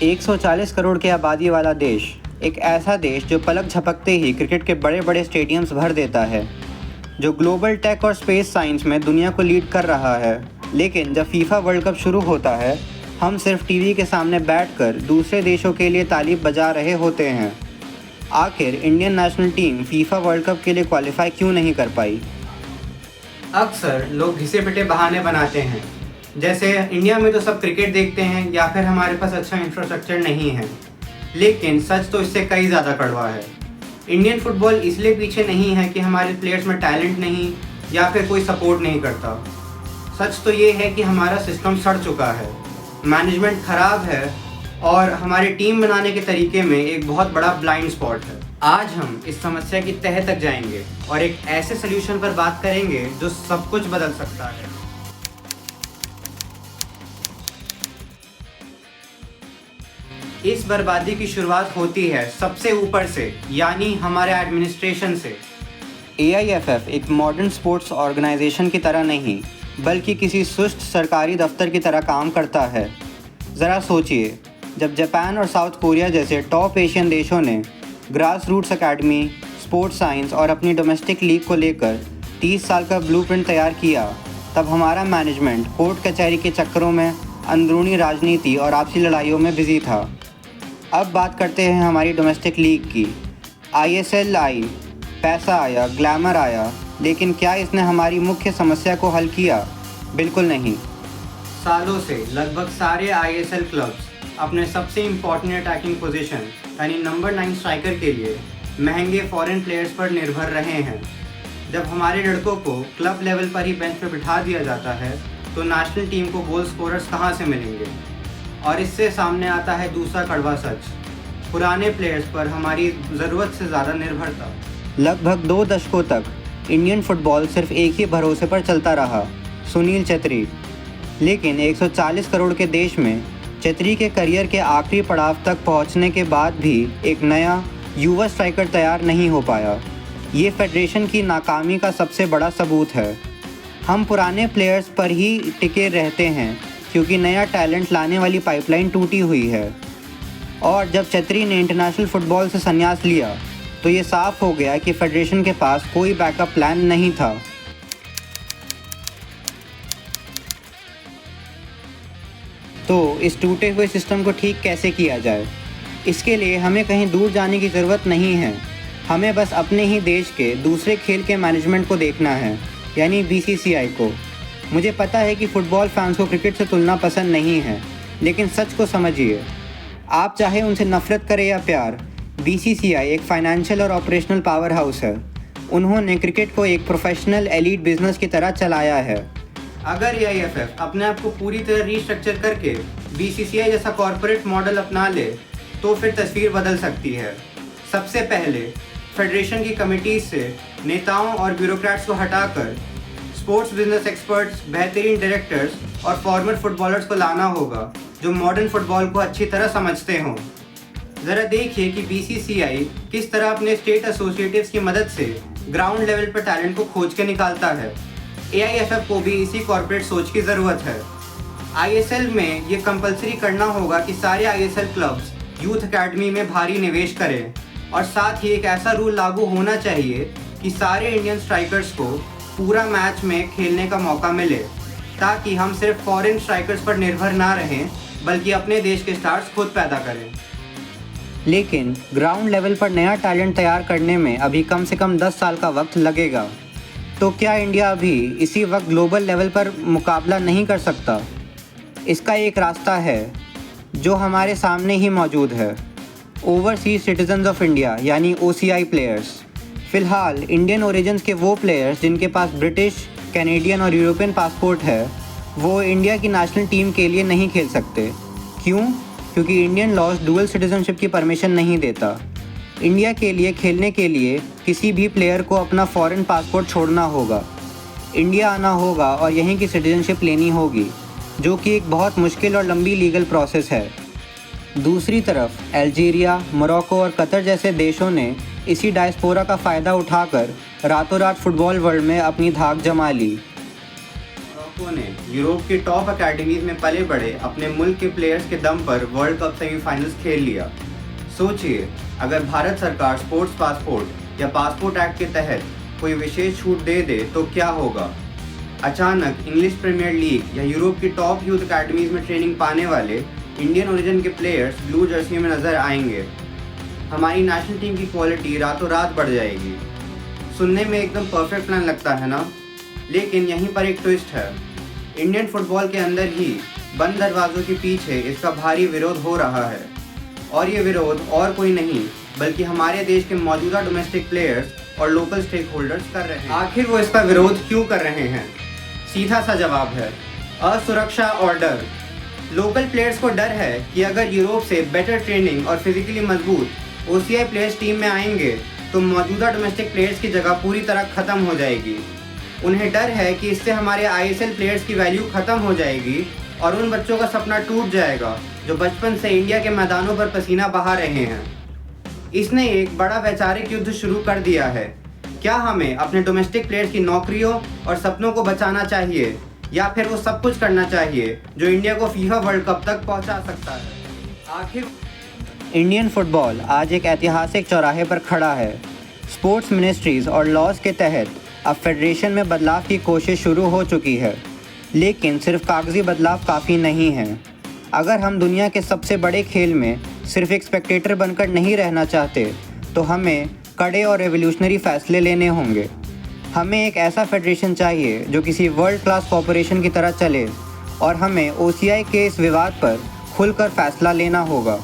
140 करोड़ की आबादी वाला देश, एक ऐसा देश जो पलक झपकते ही क्रिकेट के बड़े बड़े स्टेडियम्स भर देता है, जो ग्लोबल टेक और स्पेस साइंस में दुनिया को लीड कर रहा है। लेकिन जब फीफा वर्ल्ड कप शुरू होता है, हम सिर्फ टीवी के सामने बैठकर दूसरे देशों के लिए ताली बजा रहे होते हैं। आखिर Indian national team FIFA world cup के लिए क्वालिफाई क्यों नहीं कर पाई? अक्सर लोग घिसे पिटे बहाने बनाते हैं, जैसे इंडिया में तो सब क्रिकेट देखते हैं या फिर हमारे पास अच्छा इंफ्रास्ट्रक्चर नहीं है। लेकिन सच तो इससे कई ज़्यादा कड़वा है। इंडियन फुटबॉल इसलिए पीछे नहीं है कि हमारे प्लेयर्स में टैलेंट नहीं या फिर कोई सपोर्ट नहीं करता। सच तो ये है कि हमारा सिस्टम सड़ चुका है, मैनेजमेंट ख़राब है और हमारे टीम बनाने के तरीके में एक बहुत बड़ा ब्लाइंड स्पॉट है। आज हम इस समस्या की तह तक जाएंगे और एक ऐसे सोल्यूशन पर बात करेंगे जो सब कुछ बदल सकता है। इस बर्बादी की शुरुआत होती है सबसे ऊपर से, यानी हमारे एडमिनिस्ट्रेशन से। AIFF एक मॉडर्न स्पोर्ट्स ऑर्गेनाइजेशन की तरह नहीं, बल्कि किसी सुस्त सरकारी दफ्तर की तरह काम करता है। ज़रा सोचिए, जब जापान और साउथ कोरिया जैसे टॉप एशियन देशों ने grass roots academy, sports science और अपनी डोमेस्टिक लीग को लेकर 30 साल का ब्लूप्रिंट तैयार किया, तब हमारा मैनेजमेंट कोर्ट कचहरी के चक्करों में, अंदरूनी राजनीति और आपसी लड़ाइयों में बिजी था। अब बात करते हैं हमारी डोमेस्टिक लीग की। ISL आई, पैसा आया, ग्लैमर आया, लेकिन क्या इसने हमारी मुख्य समस्या को हल किया? बिल्कुल नहीं। सालों से लगभग सारे ISL क्लब्स अपने सबसे इम्पॉर्टेंट अटैकिंग पोजीशन यानी नंबर 9 स्ट्राइकर के लिए महंगे फॉरेन प्लेयर्स पर निर्भर रहे हैं। जब हमारे लड़कों को क्लब लेवल पर ही बेंच पर बिठा दिया जाता है, तो नेशनल टीम को गोल स्कोरर्स कहाँ से मिलेंगे? और इससे सामने आता है दूसरा कड़वा सच, पुराने प्लेयर्स पर हमारी ज़रूरत से ज़्यादा निर्भरता। लगभग 2 दशकों तक इंडियन फुटबॉल सिर्फ एक ही भरोसे पर चलता रहा, सुनील छेत्री। लेकिन 140 करोड़ के देश में छेत्री के करियर के आखिरी पड़ाव तक पहुंचने के बाद भी एक नया युवा स्ट्राइकर तैयार नहीं हो पाया। ये फेडरेशन की नाकामी का सबसे बड़ा सबूत है। हम पुराने प्लेयर्स पर ही टिके रहते हैं क्योंकि नया टैलेंट लाने वाली पाइपलाइन टूटी हुई है। और जब छेत्री ने इंटरनेशनल फुटबॉल से संन्यास लिया, तो ये साफ हो गया कि फेडरेशन के पास कोई बैकअप प्लान नहीं था। तो इस टूटे हुए सिस्टम को ठीक कैसे किया जाए? इसके लिए हमें कहीं दूर जाने की ज़रूरत नहीं है। हमें बस अपने ही देश के दूसरे खेल के मैनेजमेंट को देखना है, यानी BCCI को। मुझे पता है कि फ़ुटबॉल फैंस को क्रिकेट से तुलना पसंद नहीं है, लेकिन सच को समझिए। आप चाहे उनसे नफ़रत करें या प्यार, BCCI एक फाइनेंशियल और ऑपरेशनल पावर हाउस है। उन्होंने क्रिकेट को एक प्रोफेशनल एलीट बिजनेस की तरह चलाया है। अगर AIFF अपने आप को पूरी तरह रीस्ट्रक्चर करके BCCI जैसा कॉरपोरेट मॉडल अपना ले, तो फिर तस्वीर बदल सकती है। सबसे पहले फेडरेशन की कमिटीज से नेताओं और ब्यूरोक्रेट्स को हटाकर स्पोर्ट्स बिजनेस एक्सपर्ट्स, बेहतरीन डायरेक्टर्स और फॉर्मर फुटबॉलर्स को लाना होगा जो मॉडर्न फुटबॉल को अच्छी तरह समझते हों। ज़रा देखिए कि BCCI किस तरह अपने स्टेट एसोसिएटिव्स की मदद से ग्राउंड लेवल पर टैलेंट को खोज के निकालता है। AIFF को भी इसी कॉर्पोरेट सोच की ज़रूरत है। ISL में ये कंपलसरी करना होगा कि सारे ISL क्लब्स यूथ अकेडमी में भारी निवेश करें, और साथ ही एक ऐसा रूल लागू होना चाहिए कि सारे इंडियन स्ट्राइकर्स को पूरा मैच में खेलने का मौका मिले, ताकि हम सिर्फ फॉरेन स्ट्राइकर्स पर निर्भर ना रहें, बल्कि अपने देश के स्टार्स खुद पैदा करें। लेकिन ग्राउंड लेवल पर नया टैलेंट तैयार करने में अभी कम से कम 10 साल का वक्त लगेगा। तो क्या इंडिया अभी इसी वक्त ग्लोबल लेवल पर मुकाबला नहीं कर सकता? इसका एक रास्ता है जो हमारे सामने ही मौजूद है। ओवरसीज सिटीजन्स ऑफ इंडिया यानी OCI प्लेयर्स। फ़िलहाल इंडियन ओरिजिन्स के वो प्लेयर्स जिनके पास ब्रिटिश, कैनेडियन और यूरोपियन पासपोर्ट है, वो इंडिया की नेशनल टीम के लिए नहीं खेल सकते। क्यों? क्योंकि इंडियन लॉज डुअल सिटीजनशिप की परमिशन नहीं देता। इंडिया के लिए खेलने के लिए किसी भी प्लेयर को अपना फॉरेन पासपोर्ट छोड़ना होगा, इंडिया आना होगा और यहीं की सिटीजनशिप लेनी होगी, जो कि एक बहुत मुश्किल और लंबी लीगल प्रोसेस है। दूसरी तरफ अल्जीरिया, मोरक्को और कतर जैसे देशों ने इसी डायस्पोरा का फ़ायदा उठाकर रातों रात फुटबॉल वर्ल्ड में अपनी धाक जमा ली। मोरक्को ने यूरोप की टॉप अकेडमीज में पले बड़े अपने मुल्क के प्लेयर्स के दम पर वर्ल्ड कप सेमीफाइनल्स खेल लिया। सोचिए, अगर भारत सरकार स्पोर्ट्स पासपोर्ट या पासपोर्ट एक्ट के तहत कोई विशेष छूट दे दे तो क्या होगा। अचानक इंग्लिश प्रीमियर लीग या यूरोप की टॉप यूथ अकेडमीज में ट्रेनिंग पाने वाले इंडियन ओरिजिन के प्लेयर्स ब्लू जर्सी में नजर आएंगे। हमारी नेशनल टीम की क्वालिटी रातों रात बढ़ जाएगी। सुनने में एकदम परफेक्ट प्लान लगता है ना, लेकिन यहीं पर एक ट्विस्ट है। इंडियन फुटबॉल के अंदर ही बंद दरवाजों के पीछे इसका भारी विरोध हो रहा है, और ये विरोध और कोई नहीं बल्कि हमारे देश के मौजूदा डोमेस्टिक प्लेयर्स और लोकल स्टेक होल्डर्स कर रहे हैं। आखिर वो इसका विरोध क्यों कर रहे हैं? सीधा सा जवाब है असुरक्षा और डर। लोकल प्लेयर्स को डर है कि अगर यूरोप से बेटर ट्रेनिंग और फिजिकली मजबूत OCI प्लेयर्स टीम में आएंगे तो मौजूदा डोमेस्टिक प्लेयर्स की जगह पूरी तरह ख़त्म हो जाएगी। उन्हें डर है कि इससे हमारे ISL प्लेयर्स की वैल्यू ख़त्म हो जाएगी और उन बच्चों का सपना टूट जाएगा जो बचपन से इंडिया के मैदानों पर पसीना बहा रहे हैं। इसने एक बड़ा वैचारिक युद्ध शुरू कर दिया है। क्या हमें अपने डोमेस्टिक प्लेयर्स की नौकरियों और सपनों को बचाना चाहिए, या फिर वो सब कुछ करना चाहिए जो इंडिया को फीफा वर्ल्ड कप तक पहुंचा सकता है? आखिर इंडियन फुटबॉल आज एक ऐतिहासिक चौराहे पर खड़ा है। स्पोर्ट्स मिनिस्ट्रीज और लॉज के तहत अब फेडरेशन में बदलाव की कोशिश शुरू हो चुकी है, लेकिन सिर्फ कागजी बदलाव काफ़ी नहीं है। अगर हम दुनिया के सबसे बड़े खेल में सिर्फ एक स्पेक्टेटर बनकर नहीं रहना चाहते तो हमें कड़े और रेवोल्यूशनरी फैसले लेने होंगे। हमें एक ऐसा फेडरेशन चाहिए जो किसी वर्ल्ड क्लास कॉरपोरेशन की तरह चले, और हमें OCI के इस विवाद पर खुलकर फैसला लेना होगा।